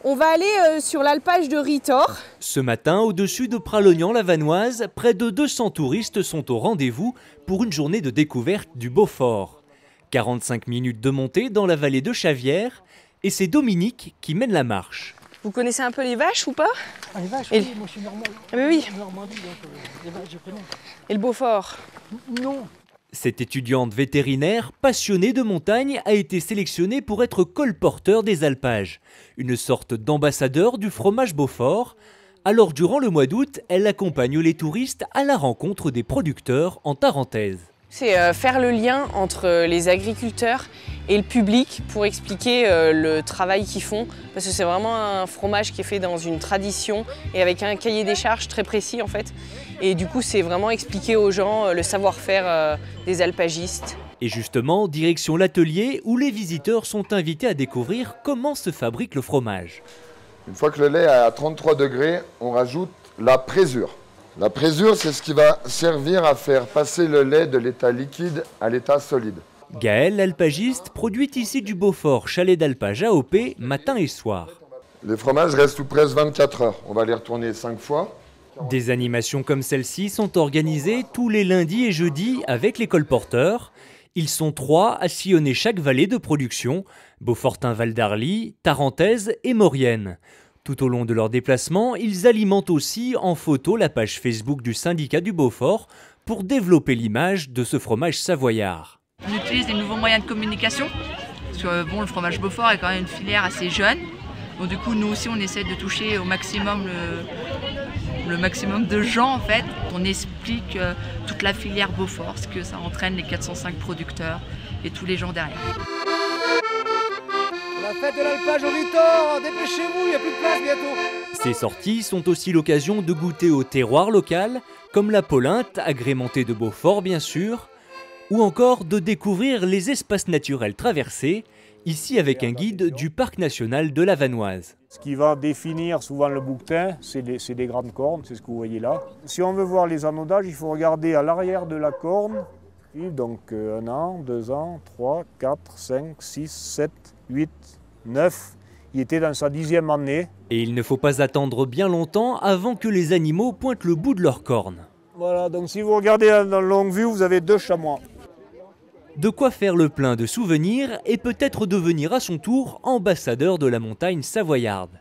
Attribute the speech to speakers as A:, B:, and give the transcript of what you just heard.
A: On va aller sur l'alpage de Ritor.
B: Ce matin, au-dessus de Pralognan-la-Vanoise, près de 200 touristes sont au rendez-vous pour une journée de découverte du Beaufort. 45 minutes de montée dans la vallée de Chavières et c'est Dominique qui mène la marche.
A: Vous connaissez un peu les vaches ou pas?
C: Les vaches, oui, moi je suis normand.
A: Ah mais oui.
C: Normandie, donc les vaches, je connais.
A: Et le Beaufort?
C: Non.
B: Cette étudiante vétérinaire, passionnée de montagne, a été sélectionnée pour être colporteur des alpages, une sorte d'ambassadeur du fromage Beaufort. Alors durant le mois d'août, elle accompagne les touristes à la rencontre des producteurs en Tarentaise.
A: C'est faire le lien entre les agriculteurs et le public pour expliquer le travail qu'ils font. Parce que c'est vraiment un fromage qui est fait dans une tradition et avec un cahier des charges très précis en fait. Et du coup, c'est vraiment expliquer aux gens le savoir-faire des alpagistes.
B: Et justement, direction l'atelier où les visiteurs sont invités à découvrir comment se fabrique le fromage.
D: Une fois que le lait est à 33 degrés, on rajoute la présure. La présure, c'est ce qui va servir à faire passer le lait de l'état liquide à l'état solide.
B: Gaël, l'alpagiste, produit ici du Beaufort chalet d'alpage AOP matin et soir.
D: Les fromages restent tout près 24 heures. On va les retourner 5 fois.
B: Des animations comme celle-ci sont organisées tous les lundis et jeudis avec les colporteurs. Ils sont 3 à sillonner chaque vallée de production, Beaufortin-Val d'Arly, Tarentaise et Maurienne. Tout au long de leur déplacement, ils alimentent aussi en photo la page Facebook du syndicat du Beaufort pour développer l'image de ce fromage savoyard.
E: On utilise des nouveaux moyens de communication, parce que bon, le fromage Beaufort est quand même une filière assez jeune. Donc du coup, nous aussi, on essaie de toucher au maximum le maximum de gens en fait. On explique toute la filière Beaufort, ce que ça entraîne les 405 producteurs et tous les gens derrière.
C: La fête de l'alpage au Ritor, dépêchez-vous, il n'y a plus de place bientôt.
B: Ces sorties sont aussi l'occasion de goûter au terroir local, comme la Polinte, agrémentée de Beaufort bien sûr, ou encore de découvrir les espaces naturels traversés, ici avec un guide du Parc national de la Vanoise.
F: Ce qui va définir souvent le bouquetin, c'est des grandes cornes, c'est ce que vous voyez là. Si on veut voir les anodages, il faut regarder à l'arrière de la corne, et donc 1 an, 2 ans, 3, 4, 5, 6, 7, 8, 9. Il était dans sa 10e année.
B: Et il ne faut pas attendre bien longtemps avant que les animaux pointent le bout de leurs cornes.
F: Voilà, donc si vous regardez dans longue vue, vous avez 2 chamois.
B: De quoi faire le plein de souvenirs et peut-être devenir à son tour ambassadeur de la montagne savoyarde.